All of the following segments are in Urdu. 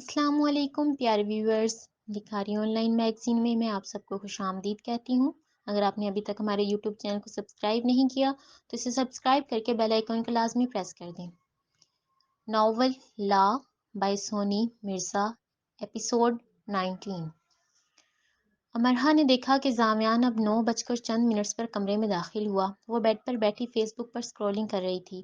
السلام علیکم پیارے ویورز، لکھاری آن لائن میگزین میں آپ سب کو خوش آمدید کہتی ہوں۔ اگر آپ نے ابھی تک ہمارے یوٹیوب چینل کو سبسکرائب نہیں کیا تو اسے سبسکرائب کر کے بیل آئیکن کو لازمی پریس کر دیں۔ ناول لا بائی سونی مرزا، ایپیسوڈ 19۔ امرہا نے دیکھا کہ زامیان اب 9:00 پر کمرے میں داخل ہوا۔ وہ بیڈ پر بیٹھی فیس بک پر سکرولنگ کر رہی تھی۔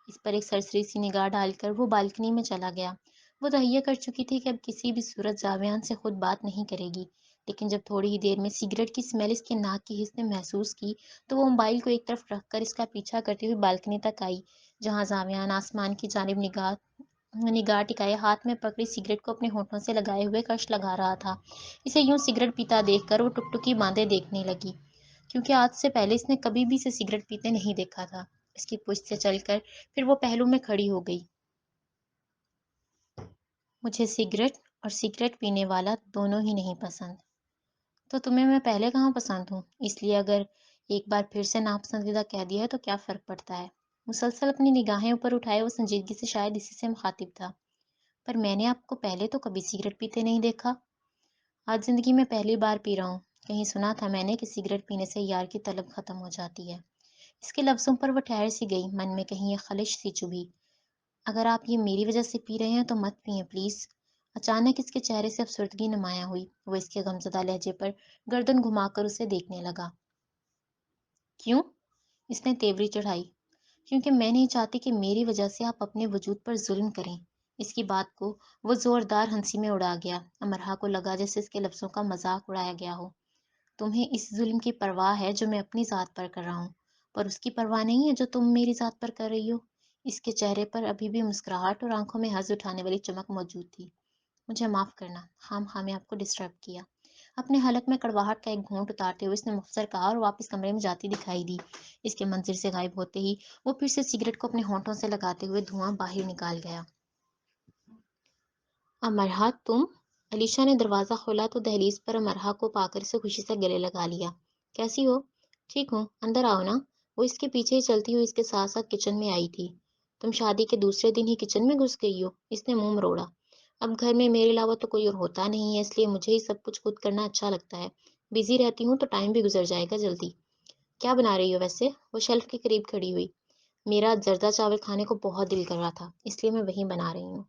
اس پر ایک سرسری سی نگاہ ڈال کر وہ بالکنی میں چلا گیا۔ وہ تہیہ کر چکی تھی کہ اب کسی بھی صورت زاویان سے خود بات نہیں کرے گی، لیکن جب تھوڑی ہی دیر میں سگریٹ کی سمیل اس کے ناک کی حس نے محسوس کی تو وہ موبائل کو ایک طرف رکھ کر اس کا پیچھا کرتی ہوئی بالکنی تک آئی، جہاں زاویان آسمان کی جانب نگاہ ٹکائے ہاتھ میں پکڑی سگریٹ کو اپنے ہونٹوں سے لگائے ہوئے کش لگا رہا تھا۔ اسے یوں سگریٹ پیتا دیکھ کر وہ ٹکٹکی باندھے دیکھنے لگی، کیونکہ آج سے پہلے اس نے کبھی بھی اسے سگریٹ پیتے نہیں دیکھا تھا۔ اس کی پشت سے چل کر پھر وہ پہلو میں کھڑی ہو گئی۔ مجھے سگریٹ اور سگریٹ پینے والا دونوں ہی نہیں پسند۔ تو تمہیں میں پہلے کہاں پسند ہوں؟ اس لیے اگر ایک بار پھر سے ناپسندیدہ کہہ دیا ہے تو کیا فرق پڑتا ہے؟ مسلسل اپنی نگاہیں اوپر اٹھائے وہ سنجیدگی سے شاید اسی سے مخاطب تھا۔ پر میں نے آپ کو پہلے تو کبھی سگریٹ پیتے نہیں دیکھا۔ آج زندگی میں پہلی بار پی رہا ہوں۔ کہیں سنا تھا میں نے کہ سگریٹ پینے سے یار کی طلب ختم ہو جاتی ہے۔ اس کے لفظوں پر وہ ٹھہر سی گئی، من میں کہیں یہ خلش سی چبھی۔ اگر آپ یہ میری وجہ سے پی رہے ہیں تو مت پئیں پلیز۔ اچانک اس کے چہرے سے افسردگی نمایاں ہوئی۔ وہ اس کے غمزدہ لہجے پر گردن گھما کر اسے دیکھنے لگا۔ کیوں؟ اس نے تیوری چڑھائی۔ کیونکہ میں نہیں چاہتی کہ میری وجہ سے آپ اپنے وجود پر ظلم کریں۔ اس کی بات کو وہ زوردار ہنسی میں اڑا گیا۔ امرہا کو لگا جیسے اس کے لفظوں کا مذاق اڑایا گیا ہو۔ تمہیں اس ظلم کی پرواہ ہے جو میں اپنی ذات پر کر رہا ہوں، پر اس کی پرواہ نہیں ہے جو تم میری ذات پر کر رہی ہو۔ اس کے چہرے پر ابھی بھی مسکراہٹ اور آنکھوں میں حظ اٹھانے والی چمک موجود تھی۔ مجھے معاف کرنا، خام خواہ میں آپ کو ڈسٹرب کیا۔ اپنے حلق میں کڑواہٹ کا ایک گھونٹ اتارتے ہوئے اس نے مختصر کہا اور واپس کمرے میں جاتی دکھائی دی۔ اس کے منظر سے غائب ہوتے ہی وہ پھر سے سگریٹ کو اپنے ہونٹوں سے لگاتے ہوئے دھواں باہر نکال گیا۔ امرہا تم؟ علیشا نے دروازہ کھولا تو دہلیز پر امرہا کو پا کر اسے خوشی سے گلے لگا لیا۔ کیسی ہو؟ ٹھیک ہوں، اندر آؤ نا۔ وہ اس کے پیچھے ہی چلتی ہوئی اس کے ساتھ ساتھ کچن میں آئی تھی۔ تم شادی کے دوسرے دن ہی کچن میں گھس گئی ہو؟ اس نے منہ مروڑا۔ اب گھر میں میرے علاوہ تو کوئی اور ہوتا نہیں ہے، اس لیے مجھے ہی سب کچھ خود کرنا اچھا لگتا ہے۔ بزی رہتی ہوں تو ٹائم بھی گزر جائے گا جلدی۔ کیا بنا رہی ہو ویسے؟ وہ شیلف کے قریب کھڑی ہوئی۔ میرا زردہ چاول کھانے کو بہت دل کر رہا تھا، اس لیے میں وہی بنا رہی ہوں۔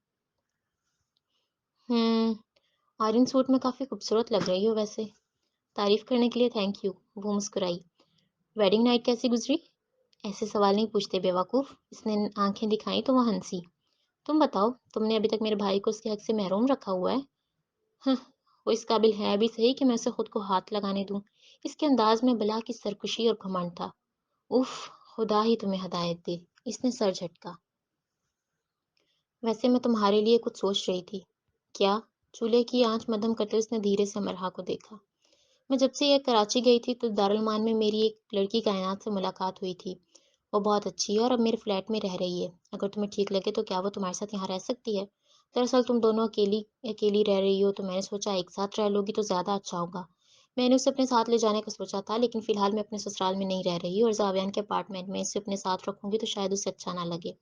آرین سوٹ میں کافی خوبصورت لگ رہی ہو ویسے۔ تعریف کرنے کے لیے تھینک یو، وہ مسکرائی۔ ویڈنگ نائٹ کیسی گزری؟ ایسے سوال نہیں پوچھتے بیوقوف، اس نے آنکھیں دکھائیں تو وہ ہنسی۔ تم بتاؤ، تم نے ابھی تک میرے بھائی کو اس کے حق سے محروم رکھا ہوا ہے؟ ہاں، وہ اس قابل ہے بھی صحیح کہ میں اسے خود کو ہاتھ لگانے دوں۔ اس کے انداز میں بلا کی سرکشی اور گھمنڈ تھا۔ اف، خدا ہی تمہیں ہدایت دے، اس نے سر جھٹکا۔ ویسے میں تمہارے لیے کچھ سوچ رہی تھی۔ کیا؟ چولہے کی آنچ مدھم کرتے اس نے دھیرے سے امرہا کو دیکھا۔ میں جب سے یہ کراچی گئی تھی تو دارالمان میں میری ایک لڑکی کائنات سے ملاقات ہوئی تھی۔ وہ بہت اچھی ہے اور اب میرے فلیٹ میں رہ رہی ہے۔ اگر تمہیں ٹھیک لگے تو کیا وہ تمہارے ساتھ یہاں رہ سکتی ہے؟ دراصل تم دونوں اکیلی رہ رہی ہو تو میں نے سوچا ایک ساتھ رہ لوگی تو زیادہ اچھا ہوگا۔ میں نے اسے اپنے ساتھ لے جانے کا سوچا تھا، لیکن فی الحال میں اپنے سسرال میں نہیں رہ رہی اور زاویان کے اپارٹمنٹ میں اسے اپنے ساتھ رکھوں گی تو شاید اسے اچھا نہ لگے۔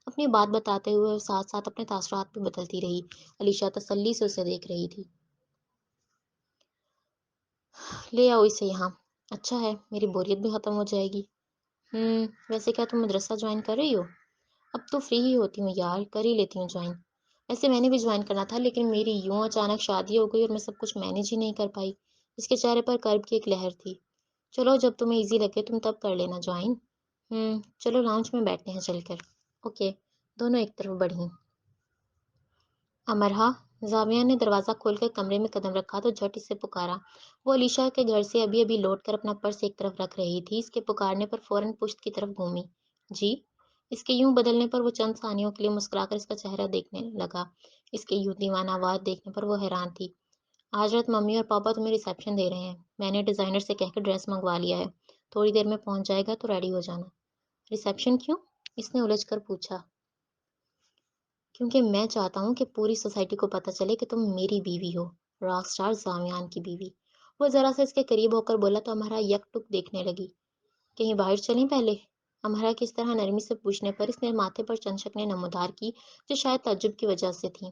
اپنی بات بتاتے ہوئے اور ساتھ ساتھ اپنے تاثرات بھی بدلتی رہی۔ علیشا تسلی سے اسے دیکھ رہی تھی۔ لے آؤ اسے یہاں، اچھا ہے، میری بوریت بھی ختم ہو جائے گی۔ ویسے کیا تم مدرسہ جوائن کر رہی ہو؟ اب تو فری ہی ہوتی ہوں یار، کر ہی لیتی ہوں جوائن۔ ویسے میں نے بھی جوائن کرنا تھا، لیکن میری یوں اچانک شادی ہو گئی اور میں سب کچھ مینیج ہی نہیں کر پائی۔ اس کے چہرے پر کرب کی ایک لہر تھی۔ چلو جب تمہیں ایزی لگے تم تب کر لینا جوائن۔ چلو لاؤنج میں بیٹھتے ہیں چل کر۔ اوکے، دونوں ایک طرف بڑھیں۔ امرہا، زاویہ نے دروازہ کھول کر کمرے میں قدم رکھا تو جھٹ اسے پکارا۔ وہ علیشا کے گھر سے ابھی ابھی لوٹ کر اپنا پرس ایک طرف رکھ رہی تھی۔ اس کے پکارنے پر فوراً پشت کی طرف گھومی۔ جی؟ اس کے یوں بدلنے پر وہ چند ثانیوں کے لیے مسکرا کر اس کا چہرہ دیکھنے لگا۔ اس کے یوں دیوانہ وار دیکھنے پر وہ حیران تھی۔ آج رات ممی اور پاپا تمہیں ریسیپشن دے رہے ہیں۔ میں نے ڈیزائنر سے کہہ کے ڈریس منگوا لیا ہے، تھوڑی دیر میں پہنچ جائے گا تو ریڈی ہو جانا۔ ریسیپشن کیوں؟ اس نے الجھ کر پوچھا۔ کیونکہ میں چاہتا ہوں کہ پوری سوسائٹی کو پتہ چلے کہ تم میری بیوی ہو، راک سٹار زامیان کی بیوی۔ وہ ذرا سا اس کے قریب ہو کر بولا تو امرا یک ٹک دیکھنے لگی۔ کہیں باہر چلیں پہلے؟ امرا کی اس طرح نرمی سے پوچھنے پر اس نے ماتھے پر چند شکنیں نمودار کی جو شاید تعجب کی وجہ سے تھیں۔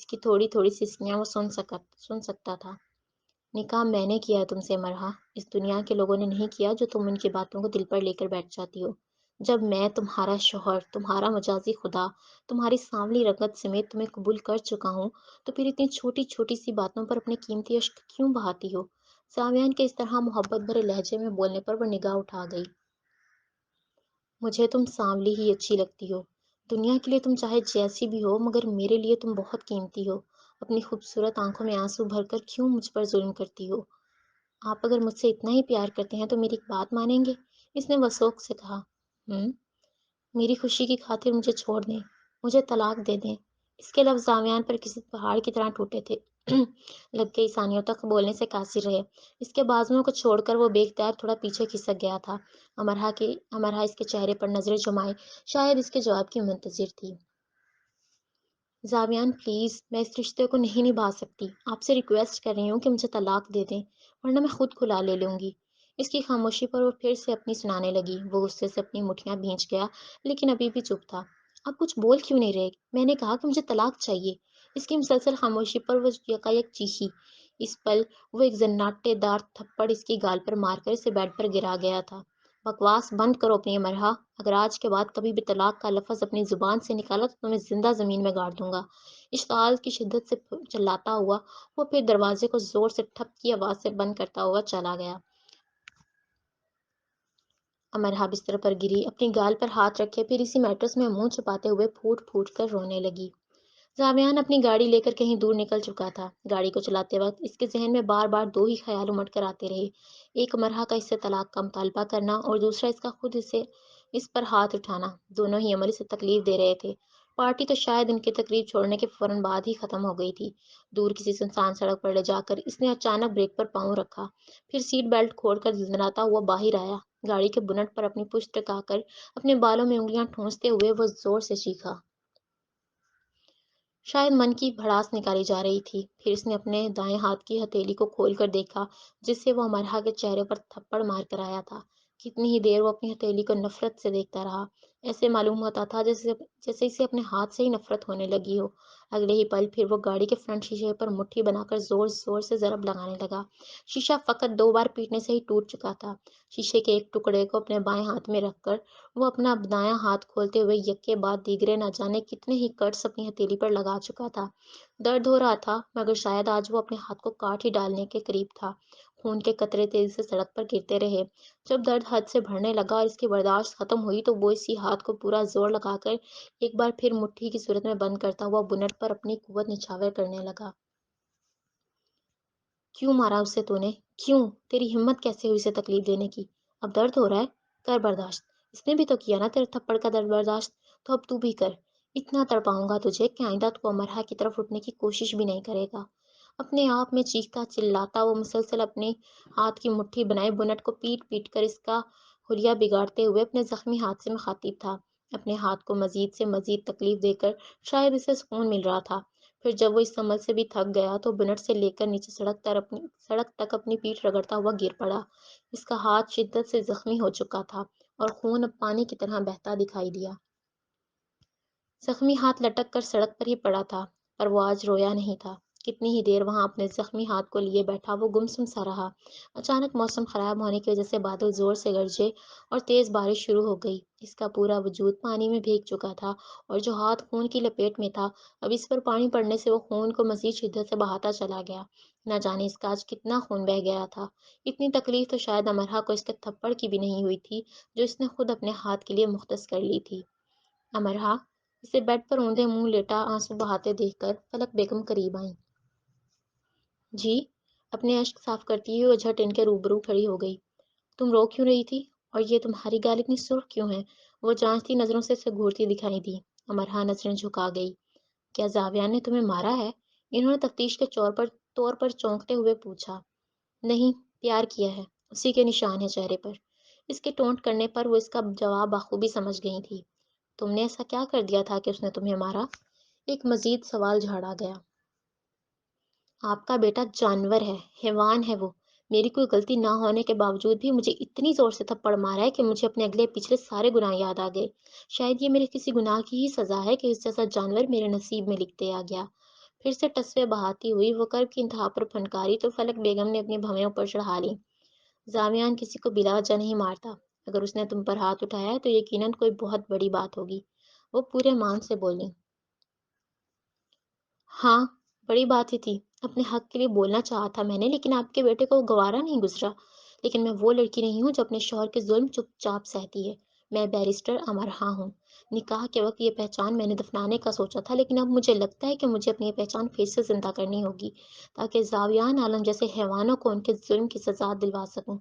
اس کی تھوڑی تھوڑی سسکیاں وہ سن سکتا تھا۔ نکاح میں نے کیا ہے تم سے مرحا، اس دنیا کے لوگوں نے نہیں کیا جو تم ان کی باتوں کو دل پر لے کر بیٹھ جاتی ہو۔ جب میں تمہارا شوہر، تمہارا مجازی خدا، تمہاری سانولی رگت سمیت تمہیں قبول کر چکا ہوں، تو پھر اتنی چھوٹی چھوٹی سی باتوں پر اپنے قیمتی اشک کیوں بہاتی ہو؟ سامیان کے اس طرح محبت بھرے لہجے میں بولنے پر وہ نگاہ اٹھا گئی۔ مجھے تم سانولی ہی اچھی لگتی ہو، دنیا کے لیے تم چاہے جیسی بھی ہو، مگر میرے لیے تم بہت قیمتی ہو۔ اپنی خوبصورت آنکھوں میں آنسو بھر کر کیوں مجھ پر ظلم کرتی ہو؟ آپ اگر مجھ سے اتنا ہی پیار کرتے ہیں تو میری ایک بات مانیں گے؟ اس نے وسوق سے کہا۔ میری خوشی کی خاطر مجھے چھوڑ دیں، مجھے طلاق دے دیں۔ اس کے لفظ زامیان پر کسی پہاڑ کی طرح ٹوٹے تھے۔ لگ کئی ثانیوں تک بولنے سے قاصر رہے۔ اس کے بازوؤں کو چھوڑ کر وہ بے اختیار تھوڑا پیچھے کھسک گیا تھا۔ امرا اس کے چہرے پر نظریں جمائے، شاید اس کے جواب کی منتظر تھی۔ زاویان پلیز، میں اس رشتے کو نہیں نبھا سکتی، آپ سے ریکویسٹ کر رہی ہوں کہ مجھے طلاق دے دیں، ورنہ میں خود کھلا لے لوں گی۔ اس کی خاموشی پر وہ پھر سے اپنی سنانے لگی۔ وہ غصے سے اپنی مٹھیاں بھینچ گیا، لیکن ابھی بھی چپ تھا۔ آپ کچھ بول کیوں نہیں رہے؟ میں نے کہا کہ مجھے طلاق چاہیے۔ اس کی مسلسل خاموشی پر وہ یکایک چیخی۔ اس پل وہ ایک زناٹے دار تھپڑ اس کی گال پر مار کر اسے بیڈ پر گرا گیا تھا۔ بکواس بند کرو اپنی مرحا، اگر آج کے بعد کبھی بھی طلاق کا لفظ اپنی زبان سے نکالا تو تمہیں زندہ زمین میں گاڑ دوں گا۔ اشتعال کی شدت سے چلاتا ہوا وہ پھر دروازے کو زور سے ٹھپ کی آواز سے بند کرتا ہوا چلا گیا۔ امرہا بستر پر گری، اپنی گال پر ہاتھ رکھے پھر اسی میٹرس میں منہ چھپاتے ہوئے پھوٹ پھوٹ کر رونے لگی۔ زاویان اپنی گاڑی لے کر کہیں دور نکل چکا تھا۔ گاڑی کو چلاتے وقت اس کے ذہن میں بار بار دو ہی خیال امٹ کر آتے رہے، ایک امرہا کا اس سے طلاق کا مطالبہ کرنا اور دوسرا اس کا خود اس پر ہاتھ اٹھانا۔ دونوں ہی عمل اسے تکلیف دے رہے تھے۔ پارٹی تو شاید ان کے تقریب چھوڑنے کے فوراً بعد ہی ختم ہو گئی تھی۔ دور کسی سنسان سڑک پر لے جا کر اس نے اچانک بریک پر پاؤں رکھا، پھر سیٹ بیلٹ کھول کر دھڑدھڑاتا ہوا باہر آیا۔ گاڑی کے بنٹ پر اپنی پشت ٹکا کر اپنے بالوں میں انگلیاں ٹھونستے ہوئے وہ زور سے چیخا۔ شاید من کی بھڑاس نکالی جا رہی تھی۔ پھر اس نے اپنے دائیں ہاتھ کی ہتھیلی کو کھول کر دیکھا جس سے وہ امرہا کے چہرے پر تھپڑ مار کر آیا تھا۔ کتنی ہی دیر وہ اپنی ہتھیلی کو نفرت سے دیکھتا رہا، ایسے معلوم ہوتا تھا جیسے اسے اپنے ہاتھ سے ہی نفرت ہونے لگی ہو۔ اگلے ہی پل پھر وہ گاڑی کے فرنٹ شیشے پر مٹھی بنا کر زور زور سے ضرب لگانے لگا۔ شیشہ فقط 2 بار پیٹنے سے ہی ٹوٹ چکا تھا۔ شیشے کے ایک ٹکڑے کو اپنے بائیں ہاتھ میں رکھ کر وہ اپنا دایاں ہاتھ کھولتے ہوئے یکے بعد دیگرے نہ جانے کتنے ہی کٹس اپنی ہتھیلی پر لگا چکا تھا۔ درد ہو رہا تھا، مگر شاید آج وہ اپنے ہاتھ کو کاٹ ہی ڈالنے کے قریب تھا۔ خون کے قطرے تیزی سے سڑک پر گرتے رہے۔ جب درد حد سے بڑھنے لگا اور اس کی برداشت ختم ہوئی تو وہ اسی ہاتھ کو پورا زور لگا کر ایک بار پھر مٹھی کی صورت میں بند کرتا ہوا بنٹ پر اپنی قوت نچھاور کرنے لگا۔ کیوں مارا اسے تو نے؟ کیوں؟ تیری ہمت کیسے ہوئی اسے تکلیف دینے کی؟ اب درد ہو رہا ہے؟ کر برداشت۔ اس نے بھی تو کیا نا تیرے تھپڑ کا درد برداشت، تو اب تو بھی کر۔ اتنا تڑپاؤں گا تجھے کہ آئندہ تو امرہا کی طرف اٹھنے کی کوشش بھی نہیں کرے گا۔ اپنے آپ میں چیختا چلاتا وہ مسلسل اپنے ہاتھ کی مٹھی بنائے بنٹ کو پیٹ پیٹ کر اس کا حلیہ بگاڑتے ہوئے اپنے زخمی ہاتھ سے مخاطب تھا۔ اپنے ہاتھ کو مزید سے مزید تکلیف دے کر شاید اسے سکون مل رہا تھا۔ پھر جب وہ اس عمل سے بھی تھک گیا تو بنٹ سے لے کر نیچے سڑک تک اپنی پیٹھ رگڑتا ہوا گر پڑا۔ اس کا ہاتھ شدت سے زخمی ہو چکا تھا اور خون اب پانی کی طرح بہتا دکھائی دیا۔ زخمی ہاتھ لٹک کر سڑک پر ہی پڑا تھا، پر وہ آج رویا نہیں تھا۔ کتنی ہی دیر وہاں اپنے زخمی ہاتھ کو لیے بیٹھا وہ گمسم سا رہا۔ اچانک موسم خراب ہونے کی وجہ سے بادل زور سے گرجے اور تیز بارش شروع ہو گئی۔ اس کا پورا وجود پانی میں بھیگ چکا تھا اور جو ہاتھ خون کی لپیٹ میں تھا، اب اس پر پانی پڑنے سے وہ خون کو مزید شدت سے بہاتا چلا گیا۔ نہ جانے اس کا آج کتنا خون بہہ گیا تھا۔ اتنی تکلیف تو شاید امرہا کو اس کے تھپڑ کی بھی نہیں ہوئی تھی جو اس نے خود اپنے ہاتھ کے لیے مختص کر لی تھی۔ امرہا، اسے بیڈ پر اوندے منہ لیٹا آنسو بہاتے دیکھ کر فلک بیگم قریب آئیں۔ جی؟ اپنے اشک صاف کرتی ہوئی وہ جھٹ ان کے روبرو کھڑی ہو گئی۔ تم رو کیوں رہی تھی؟ اور یہ تمہاری گال اتنی سرخ کیوں ہے؟ وہ جانچتی نظروں سے اسے گھورتی دکھائی دی۔ امرہا نظریں جھکا گئی۔ کیا زاویان نے تمہیں مارا ہے؟ انہوں نے تفتیش کے طور پر چونکتے ہوئے پوچھا۔ نہیں، پیار کیا ہے، اسی کے نشان ہے چہرے پر۔ اس کے ٹونٹ کرنے پر وہ اس کا جواب بخوبی سمجھ گئی تھی۔ تم نے ایسا کیا کر دیا تھا کہ اس نے تمہیں مارا؟ ایک مزید سوال جھاڑا گیا۔ آپ کا بیٹا جانور ہے، حیوان ہے وہ۔ میری کوئی غلطی نہ ہونے کے باوجود بھی مجھے اتنی زور سے تھپڑ مارا ہے کہ مجھے اپنے اگلے پچھلے سارے گناہ یاد آ گئے۔ شاید یہ میرے کسی گناہ کی ہی سزا ہے کہ اس جیسا جانور میرے نصیب میں لکھتے آ گیا۔ پھر سے ٹسوے بہاتی ہوئی وہ کرب کی انتہا پر پھنکاری تو فلک بیگم نے اپنی بھویں پر چڑھا لی۔ زاویان کسی کو بلا وجہ نہیں مارتا، اگر اس نے تم پر ہاتھ اٹھایا ہے تو یقیناً کوئی بہت بڑی بات ہوگی، وہ پورے مان سے بولی۔ ہاں، بڑی بات ہی تھی، اپنے حق کے لیے بولنا چاہا تھا میں نے، لیکن آپ کے بیٹے کو گوارا نہیں گزرا۔ لیکن میں وہ لڑکی نہیں ہوں جو اپنے شوہر کے ظلم چپ چاپ سہتی ہے۔ میں بیرسٹر امرہا ہوں۔ نکاح کے وقت یہ پہچان میں نے دفنانے کا سوچا تھا، لیکن اب مجھے لگتا ہے کہ مجھے اپنی یہ پہچان پھر سے زندہ کرنی ہوگی تاکہ زاویان عالم جیسے حیوانوں کو ان کے ظلم کی سزا دلوا سکوں۔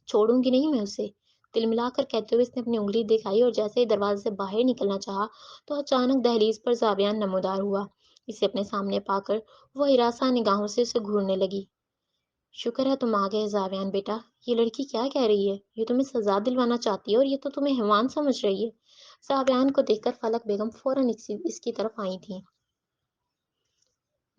چھوڑوں گی نہیں میں اسے، تل ملا کر کہتے ہوئے اس نے اپنی انگلی دکھائی اور جیسے ہی دروازے سے باہر نکلنا چاہا تو اچانک دہلیز پر زاویان نمودار ہوا۔ اسے اپنے سامنے پا کر وہ ہراساں نگاہوں سے اسے گھورنے لگی۔ شکر ہے تم آ گئے زاویان بیٹا، یہ لڑکی کیا کہہ رہی ہے؟ یہ تمہیں سزا دلوانا چاہتی ہے اور یہ تو تمہیں حیوان سمجھ رہی ہے۔ زاویان کو دیکھ کر فلک بیگم فوراً اس کی طرف آئی تھیں۔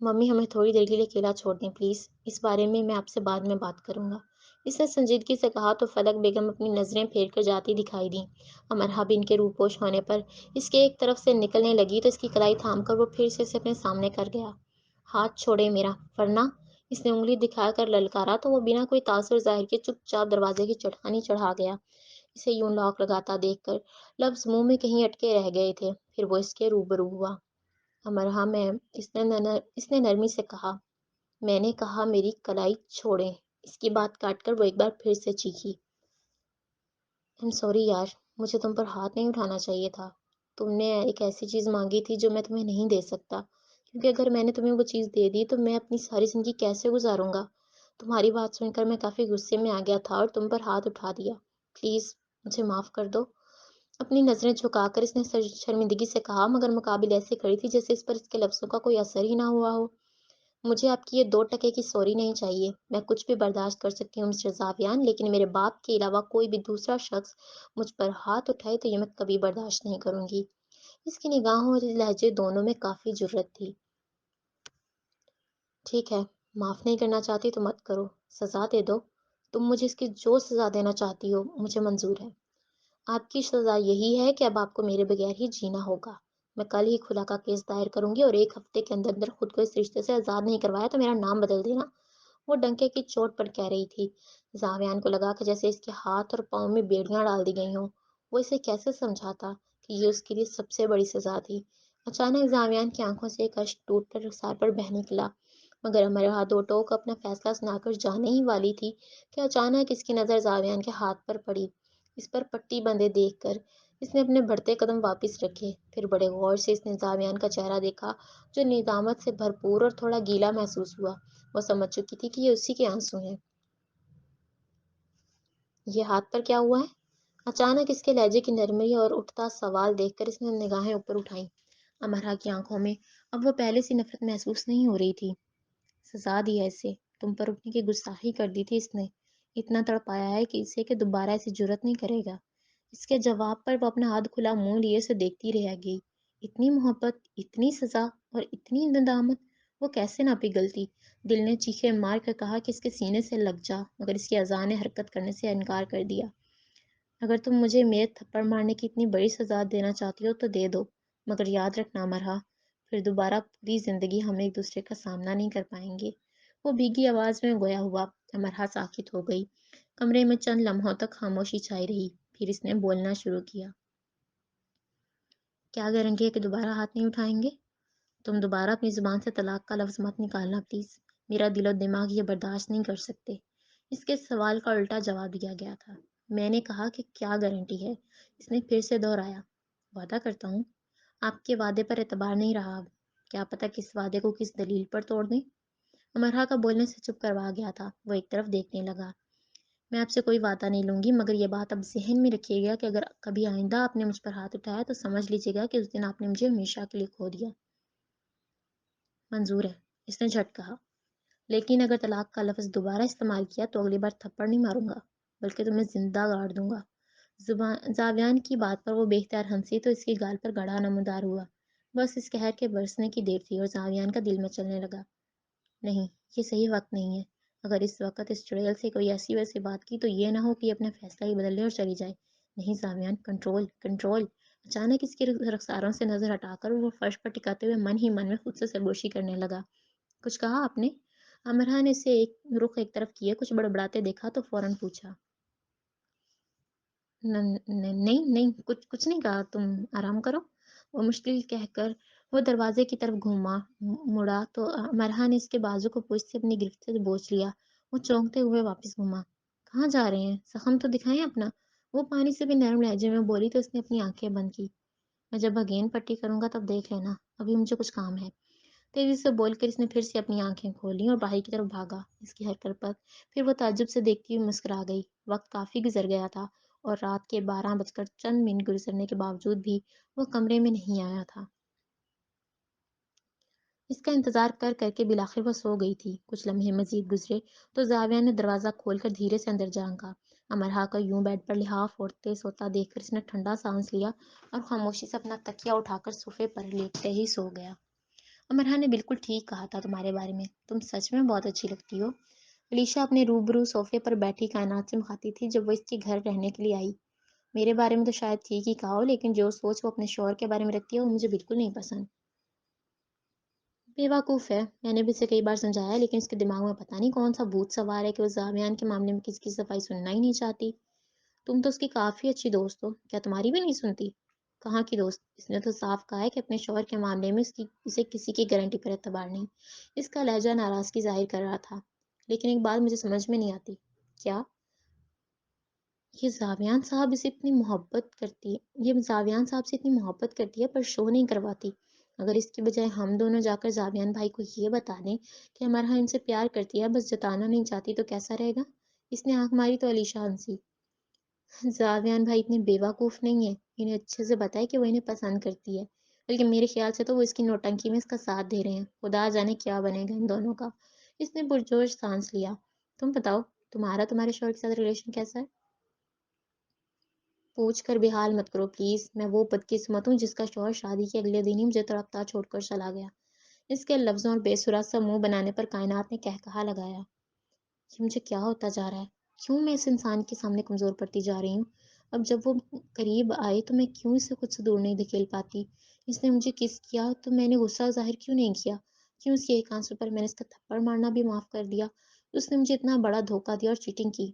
ممی ہمیں تھوڑی دیر کے لیے اکیلا چھوڑ دیں پلیز، اس بارے میں آپ سے بعد میں بات کروں گا، اس نے سنجیدگی سے کہا تو فلک بیگم اپنی نظریں پھیر کر جاتی دکھائی دیں۔ امرہا بھی ان کے روپوش ہونے پر اس کے ایک طرف سے نکلنے لگی تو اس کی کلائی تھام کر وہ پھر سے اسے اپنے سامنے کر گیا۔ ہاتھ چھوڑے میرا، ورنہ، اس نے انگلی دکھا کر للکارا تو وہ بنا کوئی تاثر ظاہر کیے چپ چاپ دروازے کی چٹانی چڑھا گیا۔ اسے یوں لاک لگاتا دیکھ کر لفظ منہ میں کہیں اٹکے رہ گئے تھے، پھر وہ اس کے روبرو ہوا۔ امرہا میم، اس نے نرمی سے کہا۔ میں نے کہا میری کلائی چھوڑیں۔ اس کی بات کاٹ کر وہ ایک بار پھر سے چیخی۔ سوری یار، مجھے تم پر ہاتھ نہیں اٹھانا چاہیے تھا۔ تم نے ایک ایسی چیز مانگی تھی جو میں تمہیں نہیں دے سکتا، کیونکہ اگر میں نے تمہیں وہ چیز دے دی تو میں اپنی ساری زندگی کیسے گزاروں گا؟ تمہاری بات سن کر میں کافی غصے میں آ گیا تھا اور تم پر ہاتھ اٹھا دیا۔ پلیز مجھے معاف کر دو۔ اپنی نظریں جھکا کر اس نے شرمندگی سے کہا، مگر مقابل ایسے کھڑی تھی جیسے اس پر اس کے لفظوں کا کوئی اثر ہی نہ ہوا ہو۔ مجھے آپ کی یہ 2 ٹکے کی سوری نہیں چاہیے، میں کچھ بھی برداشت کر سکتی ہوں مسٹر زاویان، لیکن میرے باپ کے علاوہ کوئی بھی دوسرا شخص مجھ پر ہاتھ اٹھائے تو یہ میں کبھی برداشت نہیں کروں گی۔ اس کی نگاہوں اور لہجے دونوں میں کافی جرأت تھی۔ ٹھیک ہے، معاف نہیں کرنا چاہتی تو مت کرو، سزا دے دو، تم مجھے اس کی جو سزا دینا چاہتی ہو مجھے منظور ہے۔ آپ کی سزا یہی ہے کہ اب آپ کو میرے بغیر ہی جینا ہوگا۔ میں کل ہی خلا کا کیس دائر کروں گی اور 1 ہفتے کے اندر اندر خود کو اس رشتے سے آزاد نہیں کروایا تو میرا نام بدل دینا۔ وہ ڈنکے کی چوٹ پر کہہ رہی تھی۔ زاویان کو لگا کہ جیسے اس کے ہاتھ اور پاؤں میں بیڑیاں ڈال دی گئی ہوں۔ وہ اسے کیسے سمجھاتا کہ یہ اس کے لیے سب سے بڑی سزا تھی۔ اچانک زاویان کی آنکھوں سے ایک اشک ٹوٹ کر رخسار پر بہہ نکلا، مگر امرہا دو ٹوک اپنا فیصلہ سنا کر جانے ہی والی تھی کہ اچانک اس کی نظر زاویان کے ہاتھ پر پڑی۔ اس پر پٹی بندھے دیکھ کر اس نے اپنے بڑھتے قدم واپس رکھے، پھر بڑے غور سے اس نے زاویان کا چہرہ دیکھا جو ندامت سے بھرپور اور تھوڑا گیلا محسوس ہوا۔ وہ سمجھ چکی تھی کہ یہ اسی کے آنسو ہیں۔ یہ ہاتھ پر کیا ہوا ہے؟ اچانک اس کے لہجے کی نرمی اور اٹھتا سوال دیکھ کر اس نے نگاہیں اوپر اٹھائیں۔ امرا کی آنکھوں میں اب وہ پہلے سی نفرت محسوس نہیں ہو رہی تھی۔ سزا دی ہے اسے، تم پر اٹھنے کی گستاخی کر دی تھی اس نے، اتنا تڑپایا ہے کہ اسے کہ دوبارہ ایسی جرأت نہیں کرے گا۔ اس کے جواب پر وہ اپنا ہاتھ کھلا منہ لیے اسے دیکھتی رہ گئی۔ اتنی محبت، اتنی سزا اور اتنی ندامت، وہ کیسے نہ پگھلتی؟ دل نے چیخے مار کر کہا کہ اس کے سینے سے لگ جا، مگر اس کی اذان نے حرکت کرنے سے انکار کر دیا۔ اگر تم مجھے میرے تھپڑ مارنے کی اتنی بڑی سزا دینا چاہتی ہو تو دے دو، مگر یاد رکھنا مرہا، پھر دوبارہ پوری زندگی ہم ایک دوسرے کا سامنا نہیں کر پائیں گے۔ وہ بھیگی آواز میں گویا ہوا۔ امرا ساکت ہو گئی۔ کمرے میں چند لمحوں تک خاموشی چھائی رہی، پھر اس نے بولنا شروع کیا۔ کیا گارنٹی ہے کہ دوبارہ ہاتھ نہیں اٹھائیں گے؟ تم دوبارہ اپنی زبان سے طلاق کا لفظ مت نکالنا پلیز، میرا دل و دماغ یہ برداشت نہیں کر سکتے۔ اس کے سوال کا الٹا جواب دیا گیا تھا۔ میں نے کہا کہ کیا گارنٹی ہے؟ اس نے پھر سے دہرایا۔ وعدہ کرتا ہوں۔ آپ کے وعدے پر اعتبار نہیں رہا اب، کیا پتہ کس وعدے کو کس دلیل پر توڑ دیں۔ امرا کا بولنے سے چپ کروا گیا تھا، وہ ایک طرف دیکھنے لگا۔ میں آپ سے کوئی وعدہ نہیں لوں گی، مگر یہ بات اب ذہن میں رکھیے گا کہ اگر کبھی آئندہ آپ نے مجھ پر ہاتھ اٹھایا تو سمجھ لیجیے گا کہ اس دن آپ نے مجھے ہمیشہ کے لیے کھو دیا۔ منظور ہے، اس نے جھٹ کہا، لیکن اگر طلاق کا لفظ دوبارہ استعمال کیا تو اگلی بار تھپڑ نہیں ماروں گا، بلکہ تمہیں زندہ گاڑ دوں گا۔ زاویان کی بات پر وہ بے اختیار ہنسی تو اس کی گال پر گڑھا نمودار ہوا۔ بس اس قہر کے برسنے کی دیر تھی اور زاویان کا دل میں چلنے لگا۔ نہیں، یہ صحیح وقت نہیں ہے۔ اگر اس وقت اس چڑیل سے کوئی ایسی ویسی بات کی تو یہ نہ ہو کہ یہ اپنا فیصلہ ہی بدل لے اور چلی جائے۔ نہیں زاویان، کنٹرول کنٹرول، اچانک اس کی رخساروں سے نظر ہٹا کر وہ فرش پر ٹکاتے ہوئے من ہی من میں خود سے سرگوشی کرنے لگا۔ کچھ کہا آپ نے؟ امرہ نے اسے ایک طرف کیے کچھ بڑبڑاتے دیکھا تو فوراً پوچھا۔ نہیں نہیں، کچھ نہیں کہا، تم آرام کرو۔ وہ مشکل کہہ کر وہ دروازے کی طرف مڑا تو مرحا نے اس کے بازو کو پشت سے اپنی گرفت سے بوچھ لیا۔ وہ چونکتے ہوئے واپس گھوما۔ کہاں جا رہے ہیں؟ زخم تو دکھائیں اپنا۔ وہ پانی سے بھی نرم لہجے میں بولی تو اس نے اپنی آنکھیں بند کی۔ میں جب اگین پٹی کروں گا تب دیکھ لینا، ابھی مجھے کچھ کام ہے۔ تیزی سے بول کر اس نے پھر سے اپنی آنکھیں کھولی اور باہر کی طرف بھاگا۔ اس کی حرکت پر پھر وہ تعجب سے دیکھتی ہوئی مسکرا گئی۔ وقت کافی گزر گیا تھا اور رات کے 12 بج کر چند منٹ گزرنے کے باوجود بھی وہ کمرے میں نہیں آیا تھا۔ اس کا انتظار کر کر کے بالآخر وہ سو گئی تھی۔ کچھ لمحے مزید گزرے تو زاویہ نے دروازہ کھول کر دھیرے سے اندر جھانکا۔ امرہا کو یوں بیڈ پر لحاف اوڑھتے سوتا دیکھ کر اس نے ٹھنڈا سانس لیا اور خاموشی سے اپنا تکیہ اٹھا کر صوفے پر لیٹتے ہی سو گیا۔ امرہا نے بالکل ٹھیک کہا تھا تمہارے بارے میں، تم سچ میں بہت اچھی لگتی ہو۔ علیشا اپنے روبرو صوفے پر بیٹھی کائنات سے مخاطب تھی جب وہ اس کے گھر رہنے کے لیے آئی۔ میرے بارے میں تو شاید ٹھیک ہی کہا ہو، لیکن جو سوچ وہ اپنے شوہر کے بارے میں رکھتی ہے وہ مجھے بالکل نہیں پسند۔ بیوقوف ہے، میں نے بھی اسے کئی بار سمجھایا ہے، لیکن اس کے دماغ میں پتہ نہیں کون سا بھوت سوار ہے کہ وہ زاویان کے معاملے میں کسی کی صفائی سننا ہی نہیں چاہتی۔ تم تو اس کی کافی اچھی دوست ہو، کیا تمہاری بھی نہیں سنتی؟ کہاں کی دوست؟ اس نے تو صاف کہا ہے کہ اپنے شوہر کے معاملے میں اسے کسی کی گارنٹی پر اعتبار نہیں۔ اس کا لہجہ ناراضگی ظاہر کر رہا تھا۔ لیکن ایک بات مجھے سمجھ میں نہیں آتی۔ کیا؟ یہ زاویان صاحب اسے اتنی محبت کرتی ہے یہ زاویان صاحب سے اتنی محبت کرتی ہے پر شو نہیں کرواتی۔ اگر اس کی بجائے ہم دونوں جا کر زاویان بھائی کو یہ بتا دیں کہ ہمارا ان سے پیار کرتی ہے بس جتانا نہیں چاہتی تو کیسا رہے گا؟ اس نے آنکھ ماری تو علیشا ہنسی۔ زاویان بھائی اتنے بیوقوف نہیں ہے، انہیں اچھے سے پتا ہے کہ وہ انہیں پسند کرتی ہے، بلکہ میرے خیال سے تو وہ اس کی نوٹنکی میں اس کا ساتھ دے رہے ہیں۔ خدا جانے کیا بنے گا ان دونوں کا۔ اس نے پرجوش سانس لیا۔ تم بتاؤ، تمہارے شوہر کے ساتھ ریلیشن کیسا ہے؟ پوچھ کر بے حال مت کرو پلیز، میں وہ بدقسمت ہوں جس کا شوہر شادی کے اگلے دن ہی مجھے تڑپتا چھوڑ کر چلا گیا۔ اس کے لفظوں اور بے سرا سا منہ بنانے پر کائنات نے قہقہا لگایا۔ یہ مجھے کیا ہوتا جا رہا ہے؟ کیوں میں اس انسان کے سامنے کمزور پڑتی جا رہی ہوں؟ اب جب وہ قریب آئے تو میں کیوں اسے خود سے دور نہیں دھکیل پاتی؟ اس نے مجھے کس کیا تو میں نے غصہ ظاہر کیوں نہیں کیا؟ کیوں اس کے ایک آنسو پر میں نے اس کا تھپڑ مارنا بھی معاف کر دیا؟ اس نے مجھے اتنا بڑا دھوکہ دیا اور چیٹنگ کی،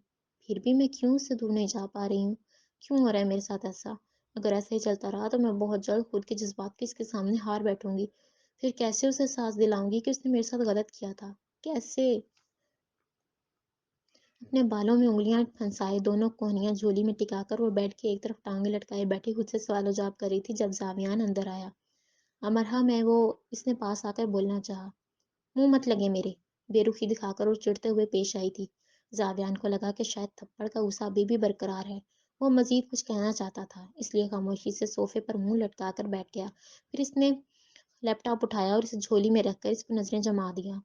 پھر بھی میں کیوں اس سے دور نہیں جا پا رہی ہوں؟ کیوں ہو رہا ہے میرے ساتھ ایسا؟ اگر ایسا ہی چلتا رہا تو میں بہت جلد خود کے جذبات کے اس کے سامنے ہار بیٹھوں گی۔ پھر کیسے اسے احساس دلاؤں گی کہ اس نے میرے ساتھ غلط کیا تھا؟ کیسے؟ اپنے بالوں میں انگلیاں پھنسائے دونوں کوہنیاں جھولی میں ٹکا کر وہ بیڈ کے ایک طرف ٹانگیں لٹکائے بیٹھی خود سے سوال و جواب کر رہی تھی جب زاویان اندر آیا۔ امرہا میں وہ اس نے پاس آ کر بولنا چاہا۔ منہ مت لگے میرے، بے رخی دکھا کر وہ چڑھتے ہوئے پیش آئی تھی۔ زاویان کو لگا کہ شاید تھپڑ کا غصہ ابھی بھی برقرار ہے۔ وہ مزید کچھ کہنا چاہتا تھا، اس لیے خاموشی سے صوفے پر منہ لٹکا کر بیٹھ گیا۔ پھر اس نے لیپ ٹاپ اٹھایا اور اسے جھولی میں رکھ کر اس پر نظریں جما دیا۔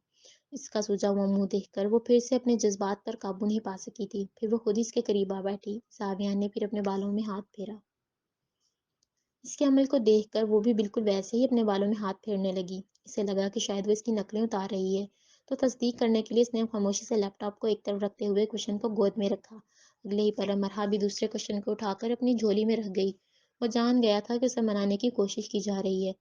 اس کا سوجا ہوا منہ دیکھ کر وہ پھر سے اپنے جذبات پر قابو نہیں پا سکی تھی۔ پھر وہ خود ہی اس کے قریب آ بیٹھی۔ زاویان نے پھر اپنے بالوں میں ہاتھ پھیرا۔ اس کے عمل کو دیکھ کر وہ بھی بالکل ویسے ہی اپنے بالوں میں ہاتھ پھیرنے لگی۔ اسے لگا کہ شاید وہ اس کی نقلیں اتار رہی ہے، تو تصدیق کرنے کے لیے اس نے خاموشی سے لیپ ٹاپ کو ایک طرف رکھتے ہوئے کشن کو گود میں رکھا۔ اگلے ہی پل امرہا بھی دوسرے کشن کو اٹھا کر اپنی جھولی میں رکھ گئی۔ وہ جان گیا تھا کہ اسے منانے کی کوشش کی جا رہی ہے۔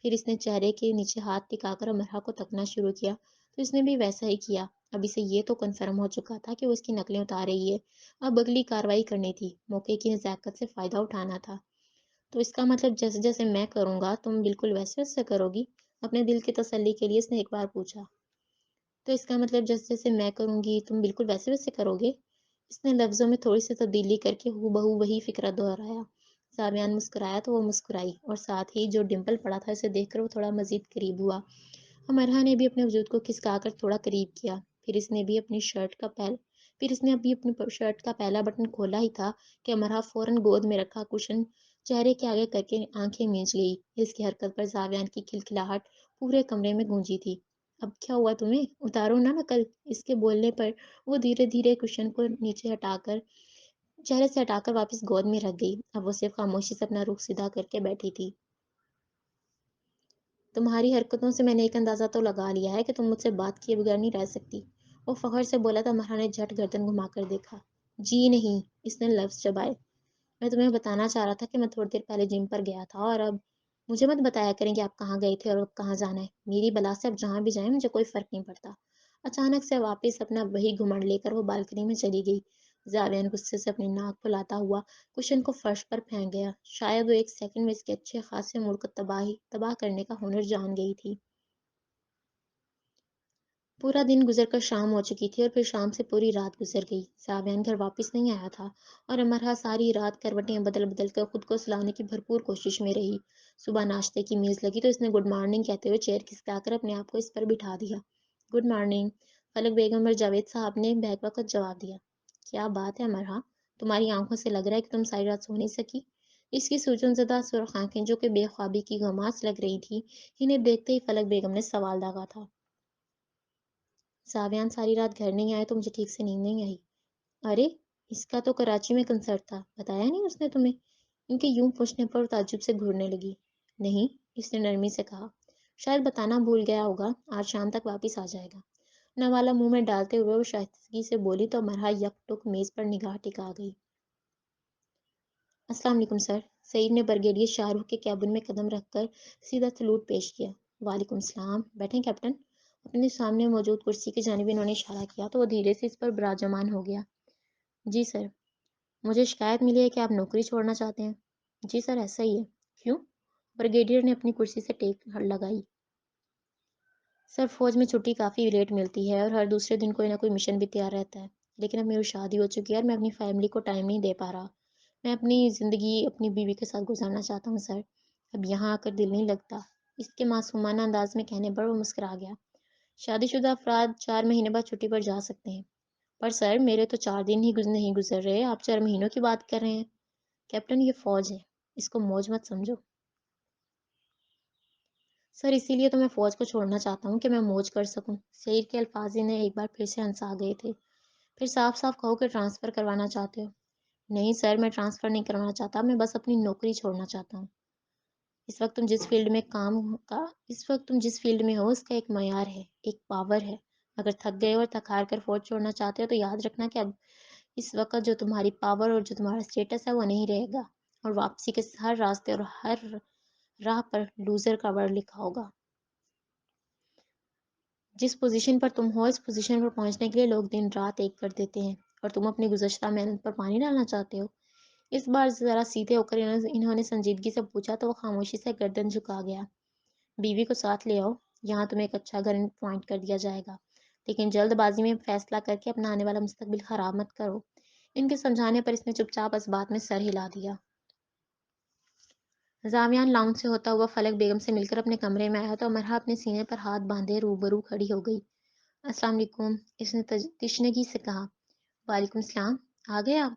پھر اس نے چہرے کے نیچے ہاتھ ٹکا کر امرہا کو تکنا شروع کیا تو اس نے بھی ویسا ہی کیا۔ اب اسے یہ تو کنفرم ہو چکا تھا کہ وہ اس کی نقلیں اتار رہی ہے۔ اب اگلی کارروائی کرنی تھی، موقع کی نزاکت سے فائدہ اٹھانا تھا۔ تو اس کا مطلب جیسے جیسے میں کروں گا تم بالکل ویسے ویسے کرو گی؟ اپنے دل کی تسلی کے لیے اس نے ایک بار پوچھا۔ تو اس کا مطلب جیسے جیسے میں کروں گی تم بالکل ویسے ویسے کرو گے؟ اس نے لفظوں میں تھوڑی سی تبدیلی کر کے ہو بہو وہی فکرہ دہرایا۔ زاویان مسکرایا تو وہ مسکرائی اور ساتھ ہی جو ڈمپل پڑا تھا اسے دیکھ کر وہ تھوڑا مزید قریب ہوا۔ امرہا نے بھی اپنے وجود کو کھسکا کر تھوڑا قریب کیا۔ پھر اس نے ابھی اپنی شرٹ کا پہلا بٹن کھولا ہی تھا کہ امرہا فوراً گود میں رکھا کشن چہرے کے آگے کر کے آنکھیں مینچ گئی۔ اس کی حرکت پر زاویان کی کھلکھلاہٹ پورے کمرے میں گونجی تھی۔ اب کیا ہوا تمہیں؟ اتارو نا نقل۔ اس کے بولنے پر وہ دھیرے دھیرے کشن کو نیچے ہٹا کر چہرے سے ہٹا کر واپس گود میں رکھ گئی۔ اب وہ صرف خاموشی سے اپنا رخ سیدھا کر کے بیٹھی تھی۔ تمہاری حرکتوں سے میں نے ایک اندازہ تو لگا لیا ہے کہ تم مجھ سے بات کیے بغیر نہیں رہ سکتی، وہ فخر سے بولا تھا۔ امرہا نے جھٹ گردن گھما کر دیکھا۔ جی نہیں، اس نے لفظ چبائے۔ میں تمہیں بتانا چاہ رہا تھا کہ میں تھوڑی دیر پہلے جم پر گیا تھا اور اب مجھے مت بتایا کریں کہ آپ کہاں گئے تھے اور اب کہاں جانا ہے۔ میری بلا سے اب جہاں بھی جائیں مجھے کوئی فرق نہیں پڑتا۔ اچانک سے واپس اپنا وہی گھمنڈ لے کر وہ بالکنی میں چلی گئی۔ زاویہ غصے سے اپنی ناک پھلاتا ہوا کشن کو فرش پر پھینک گیا۔ شاید وہ ایک سیکنڈ میں اس کے اچھے خاصے موڈ کو تباہ کرنے کا ہنر جان گئی تھی۔ پورا دن گزر کر شام ہو چکی تھی اور پھر شام سے پوری رات گزر گئی۔ ساویان گھر واپس نہیں آیا تھا اور امرا ساری رات کروٹیں بدل بدل کر خود کو سلانے کی بھرپور کوشش میں رہی۔ صبح ناشتے کی میز لگی تو اس نے گڈ مارننگ کہتے ہوئے چیئر کھسکا کر اپنے آپ کو اس پر بٹھا دیا۔ گڈ مارننگ، فلک بیگم اور جاوید صاحب نے بیک وقت جواب دیا۔ کیا بات ہے امرا، تمہاری آنکھوں سے لگ رہا ہے کہ تم ساری رات سو نہیں سکی۔ اس کی سوجن زدہ سرخ آنکھیں جو کہ بے خوابی کی گھماس لگ رہی تھی، انہیں دیکھتے ہی فلک بیگم نے سوال داغا تھا۔ ساویان ساری رات گھر نہیں آئے تو مجھے ٹھیک سے نیند نہیں آئی۔ ارے، اس کا تو کراچی میں کنسرٹ تھا، بتایا نہیں اس نے تمہیں؟ ان کے یوں پوچھنے پر تعجب سے گھورنے لگی۔ نہیں، اس نے نرمی سے کہا، شاید بتانا بھول گیا ہوگا، آج شام تک واپس آ جائے گا۔ نوالا منہ میں ڈالتے ہوئے وہ شائستگی سے بولی تو مرحا یک ٹک میز پر نگاہ ٹکا گئی۔ السلام علیکم سر۔ سعید نے بریگیڈیئر شاہ رخ کے کیبن میں قدم رکھ کر سیدھا سلوٹ پیش کیا۔ وعلیکم السلام، بیٹھیں کیپٹن۔ اپنے سامنے موجود کرسی کی جانب انہوں نے اشارہ کیا تو وہ دھیرے سے اس پر براجمان ہو گیا۔ جی سر، مجھے شکایت ملی ہے کہ آپ نوکری چھوڑنا چاہتے ہیں۔ جی سر، ایسا ہی ہے۔ کیوں؟ بریگیڈیئر نے اپنی کرسی سے ٹیک لگائی۔ سر، فوج میں چھٹی کافی لیٹ ملتی ہے اور ہر دوسرے دن کوئی نہ کوئی مشن بھی تیار رہتا ہے، لیکن اب میری شادی ہو چکی ہے اور میں اپنی فیملی کو ٹائم نہیں دے پا رہا۔ میں اپنی زندگی اپنی بیوی کے ساتھ گزارنا چاہتا ہوں سر، اب یہاں آ کر دل نہیں لگتا۔ اس کے معصومانہ انداز میں کہنے پر وہ مسکرا گیا۔ شادی شدہ افراد 4 مہینے بعد چھٹی پر جا سکتے ہیں، پر سر میرے تو 4 دن ہی نہیں گزر رہے، آپ 4 مہینوں کی بات کر رہے ہیں۔ کیپٹن، یہ فوج ہے، اس کو موج مت سمجھو۔ سر، اسی لیے تو میں فوج کو چھوڑنا چاہتا ہوں کہ میں موج کر سکوں۔ سعید کے الفاظ انہیں ایک بار پھر سے ہنسا گئے تھے۔ پھر صاف صاف کہو کہ ٹرانسفر کروانا چاہتے ہو۔ نہیں سر، میں ٹرانسفر نہیں کروانا چاہتا، میں بس اپنی نوکری چھوڑنا چاہتا ہوں۔ اس وقت تم جس فیلڈ میں ہو اس کا ایک معیار ہے، ایک پاور ہے۔ اگر تھک گئے اور تھک ہار کر فوج چھوڑنا چاہتے ہو تو یاد رکھنا کہ اب اس وقت جو تمہاری پاور اور جو تمہارا اسٹیٹس ہے وہ نہیں رہے گا، اور واپسی کے ہر راستے اور ہر راہ پر لوزر کا ورڈ لکھا ہوگا۔ جس پوزیشن پر تم ہو اس پوزیشن پر پہنچنے کے لیے لوگ دن رات ایک کر دیتے ہیں، اور تم اپنی گزشتہ محنت پر پانی ڈالنا چاہتے ہو۔ اس بار ذرا سیدھے ہو کر انہوں نے سنجیدگی سے پوچھا تو وہ خاموشی سے گردن جھکا گیا۔ بیوی کو ساتھ لے آؤ، یہاں تمہیں ایک اچھا گھر اپوائنٹ کر دیا جائے گا، لیکن جلد بازی میں فیصلہ کر کے اپنا آنے والا مستقبل خراب مت کرو۔ ان کے سمجھانے پر اس نے چپ چاپ اس بات میں سر ہلا دیا۔ زاویان لاؤنج سے ہوتا ہوا فلک بیگم سے مل کر اپنے کمرے میں آیا تو امرا اپنے سینے پر ہاتھ باندھے روبرو کھڑی ہو گئی۔ السلام علیکم، اس نے تشنگی سے کہا۔ وعلیکم السلام، آ گئے آپ؟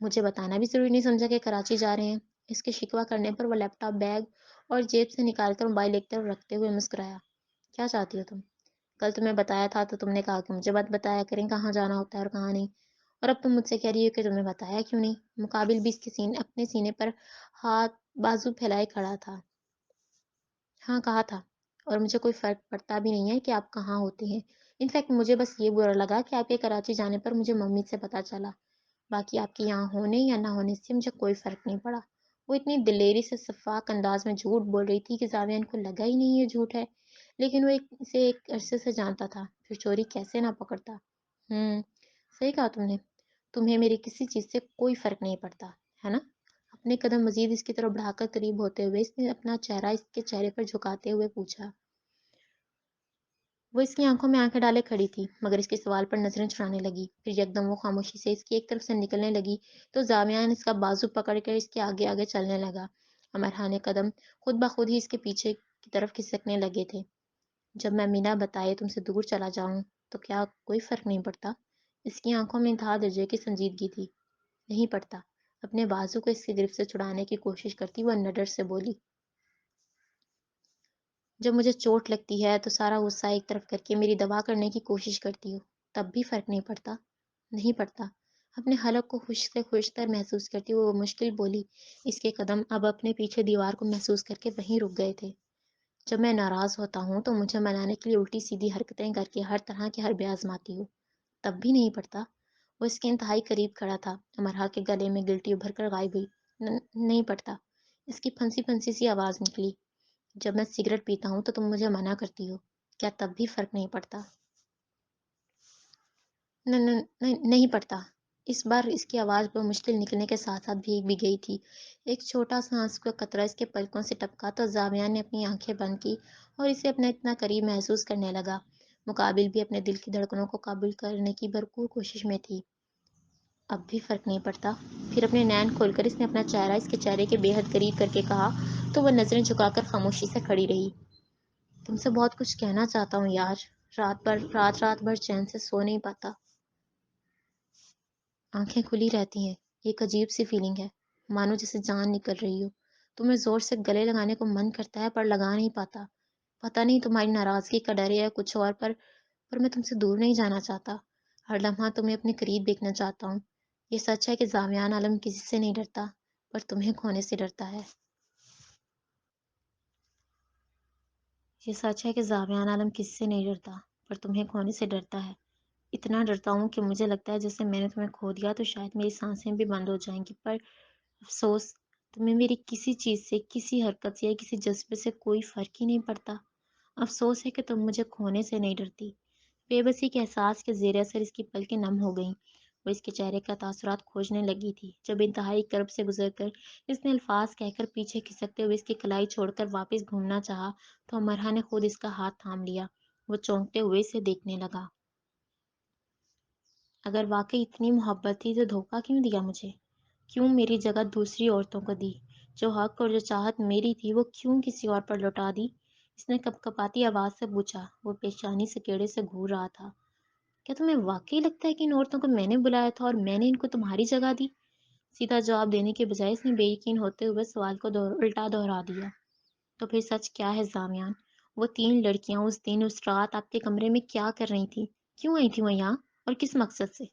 مجھے بتانا بھی ضروری نہیں سمجھا کہ کراچی جا رہے ہیں۔ اس کے شکوہ کرنے پر وہ لیپ ٹاپ بیگ اور جیب سے نکال کر موبائل ایک طرف رکھتے ہوئے مسکرایا۔ کیا چاہتی ہو تم؟ کل تمہیں بتایا تھا تو تم نے کہا کہ مجھے بات بتایا کریں کہاں جانا ہوتا ہے اور کہاں نہیں، اور اب تم مجھ سے کہہ رہی ہو کہ تمہیں بتایا کیوں نہیں؟ مقابل بھی اس کے اپنے سینے پر ہاتھ بازو پھیلائے کھڑا تھا۔ ہاں کہا تھا، اور مجھے کوئی فرق پڑتا بھی نہیں ہے کہ آپ کہاں ہوتے ہیں۔ انفیکٹ مجھے بس یہ برا لگا کہ آپ کے کراچی جانے پر مجھے ممی سے پتہ چلا، باقی آپ کے یہاں ہونے یا نہ ہونے سے مجھے کوئی فرق نہیں پڑا۔ وہ اتنی دلیری سے شفاف انداز میں جھوٹ بول رہی تھی کہ زاویہ کو لگا ہی نہیں یہ جھوٹ ہے، لیکن وہ اسے ایک عرصے سے جانتا تھا، پھر چوری کیسے نہ پکڑتا۔ صحیح کہا تم نے، تمہیں میری کسی چیز سے کوئی فرق نہیں پڑتا ہے نا؟ اپنے قدم مزید اس کی طرف بڑھا کر قریب ہوتے ہوئے اس نے اپنا چہرہ اس کے چہرے پر جھکاتے ہوئے پوچھا۔ وہ اس کی آنکھوں میں آنکھیں ڈالے کھڑی تھی، مگر اس کے سوال پر نظریں چڑھانے لگی۔ پھر یکدم وہ خاموشی سے اس کی ایک طرف سے نکلنے لگی تو زاویان اس کا بازو پکڑ کر اس کے آگے آگے چلنے لگا۔ امرا نے قدم خود بخود ہی اس کے پیچھے کی طرف کھسکنے لگے تھے۔ جب میں بنا بتائے تم سے دور چلا جاؤں تو کیا کوئی فرق نہیں پڑتا؟ اس کی آنکھوں میں انتہا درجے کی سنجیدگی تھی۔ نہیں پڑتا۔ اپنے بازو کو اس کی گرفت سے چھڑانے کی کوشش کرتی وہ نڈر سے بولی۔ جب مجھے چوٹ لگتی ہے تو سارا غصہ ایک طرف کر کے میری دوا کرنے کی کوشش کرتی ہو، تب بھی فرق نہیں پڑتا؟ نہیں پڑتا۔ اپنے حلق کو خوش سے خوش تر محسوس کرتی وہ مشکل بولی۔ اس کے قدم اب اپنے پیچھے دیوار کو محسوس کر کے وہیں رک گئے تھے۔ جب میں ناراض ہوتا ہوں تو مجھے منانے کے لیے الٹی سیدھی حرکتیں کر کے ہر طرح کے حربے آزماتی ہو، تب بھی نہیں پڑتا؟ وہ اس کے انتہائی قریب کھڑا تھا۔ امرا کے گلے میں گلٹی ابھر کر غائب ہوئی۔ نہیں پڑتا۔ اس کی پھنسی پھنسی سی آواز نکلی۔ جب میں سگریٹ پیتا ہوں تو تم مجھے منع کرتی ہو، کیا تب بھی فرق نہیں پڑتا؟ نہیں پڑتا۔ اس بار اس کی آواز پر مشکل نکلنے کے ساتھ ساتھ بھیگ بھی گئی تھی۔ ایک چھوٹا سا آنسو کا قطرہ اس کے پلکوں سے ٹپکا تو زاویہ نے اپنی آنکھیں بند کی اور اسے اپنا اتنا قریب محسوس کرنے لگا۔ مقابل بھی اپنے دل کی دھڑکنوں کو قابو کرنے کی بھرپور کوشش میں تھی۔ اب بھی فرق نہیں پڑتا؟ پھر اپنے نین کھول کر اس نے اپنا چہرہ اس کے چہرے کے بے حد قریب کر کے کہا تو وہ نظریں جھکا کر خاموشی سے کھڑی رہی۔ تم سے بہت کچھ کہنا چاہتا ہوں یار، رات بھر چین سے سو نہیں پاتا۔ آنکھیں کھلی رہتی ہیں، ایک عجیب سی فیلنگ ہے، مانو جیسے جان نکل رہی ہو۔ تمہیں زور سے گلے لگانے کو من کرتا ہے پر لگا نہیں پاتا۔ پتہ نہیں تمہاری ناراضگی کا ڈر ہے یا کچھ اور، پر میں تم سے دور نہیں جانا چاہتا۔ ہر لمحہ تمہیں اپنے قریب دیکھنا چاہتا ہوں۔ یہ سچ ہے کہ زاویان عالم کسی سے نہیں ڈرتا، پر تمہیں کھونے سے ڈرتا ہے۔ یہ سچ ہے کہ زاویان عالم کسی سے نہیں ڈرتا، پر تمہیں کھونے سے ڈرتا ہے۔ اتنا ڈرتا ہوں کہ مجھے لگتا ہے جیسے میں نے تمہیں کھو دیا تو شاید میری سانسیں بھی بند ہو جائیں گی، پر افسوس، تمہیں میری کسی چیز سے، کسی حرکت سے یا کسی جذبے سے کوئی فرق ہی نہیں پڑتا۔ افسوس ہے کہ تم مجھے کھونے سے نہیں ڈرتی۔ بے بسی کے احساس کے زیر اثر اس کی پلکیں نم ہو گئیں۔ وہ اس کے چہرے کا تاثرات کھوجنے لگی تھی۔ جب انتہائی کرب سے گزر کر اس نے الفاظ کہہ کر پیچھے کھسکتے ہوئے اس کی کلائی چھوڑ کر واپس گھومنا چاہا تو امرا نے خود اس کا ہاتھ تھام لیا۔ وہ چونکتے ہوئے اسے دیکھنے لگا۔ اگر واقعی اتنی محبت تھی تو دھوکہ کیوں دیا مجھے؟ کیوں میری جگہ دوسری عورتوں کو دی؟ جو حق اور جو چاہت میری تھی وہ کیوں کسی اور پر لوٹا دی؟ اس نے کپکپاتی آواز سے پوچھا۔ وہ پیشانی سے کیڑے سے گھور رہا تھا۔ کیا تمہیں واقعی لگتا ہے کہ ان عورتوں کو میں نے بلایا تھا اور میں نے ان کو تمہاری جگہ دی؟ سیدھا جواب دینے کے بجائے اس نے بے یقین ہوتے ہوئے سوال کو الٹا دہرا دیا۔ تو پھر سچ کیا ہے زامیان؟ وہ 3 لڑکیاں اس دن اس رات آپ کے کمرے میں کیا کر رہی تھی؟ کیوں آئی تھی وہ یہاں اور کس مقصد سے؟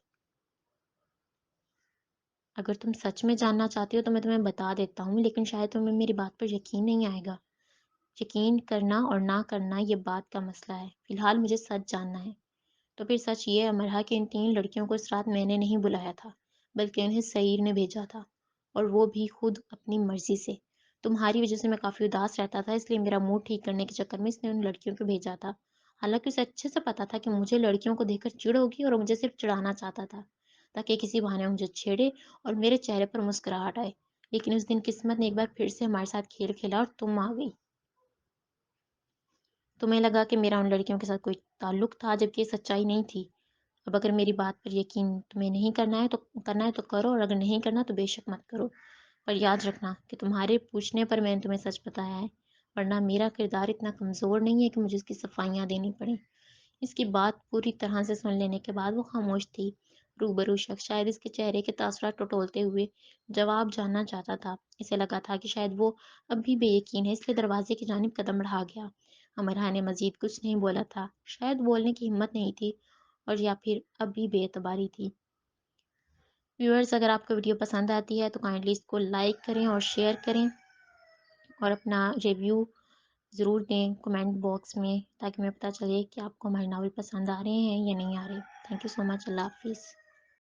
اگر تم سچ میں جاننا چاہتی ہو تو میں تمہیں بتا دیتا ہوں، لیکن شاید تمہیں میری بات پر یقین نہیں آئے گا۔ یقین کرنا اور نہ کرنا یہ بات کا مسئلہ ہے، فی الحال مجھے سچ جاننا ہے۔ تو پھر سچ یہ امرا کہ ان 3 لڑکیوں کو اس رات میں نے نہیں بلایا تھا، بلکہ انہیں سعیر نے بھیجا تھا، اور وہ بھی خود اپنی مرضی سے۔ تمہاری وجہ سے میں کافی اداس رہتا تھا، اس لیے میرا موڈ ٹھیک کرنے کے چکر میں اس نے ان لڑکیوں کو بھیجا تھا۔ حالانکہ اسے اچھے سے پتا تھا کہ مجھے لڑکیوں کو دیکھ کر چڑ ہوگی اور وہ مجھے صرف چڑھانا چاہتا تھا تاکہ کسی بہانے مجھے چھیڑے اور میرے چہرے پر مسکراہٹ آئے۔ لیکن اس دن قسمت نے ایک بار پھر سے ہمارے ساتھ کھیل کھیلا اور تم آ گئی۔ تمہیں لگا کہ میرا ان لڑکیوں کے ساتھ کوئی تعلق تھا، جبکہ یہ سچائی نہیں تھی۔ اب اگر میری بات پر یقین تمہیں نہیں کرنا ہے تو کرو، اور اگر نہیں کرنا تو بے شک مت کرو۔ پر یاد رکھنا کہ تمہارے پوچھنے پر میں نے تمہیں سچ بتایا ہے، ورنہ میرا کردار اتنا کمزور نہیں ہے کہ مجھے اس کی صفائیاں دینی پڑیں۔ اس کی بات پوری طرح سے سن لینے کے بعد وہ خاموش تھی۔ روبرو شخص شاید اس کے چہرے کے تاثرات ٹٹولتے ہوئے جواب جاننا چاہتا تھا۔ اسے لگا تھا کہ شاید وہ اب بھی بے یقین ہے، اس لیے دروازے کی جانب قدم بڑھا گیا۔ امرا نے مزید کچھ نہیں بولا تھا، شاید بولنے کی ہمت نہیں تھی، اور یا پھر اب بھی بے اعتباری تھی۔ ویورز، اگر آپ کو ویڈیو پسند آتی ہے تو کائنڈلی اس کو لائک کریں اور شیئر کریں، اور اپنا ریویو ضرور دیں کمنٹ باکس میں، تاکہ ہمیں پتہ چلے کہ آپ کو ہمارے ناول پسند آ رہے ہیں یا نہیں آ رہے۔ تھینک یو سو مچ۔ اللہ حافظ۔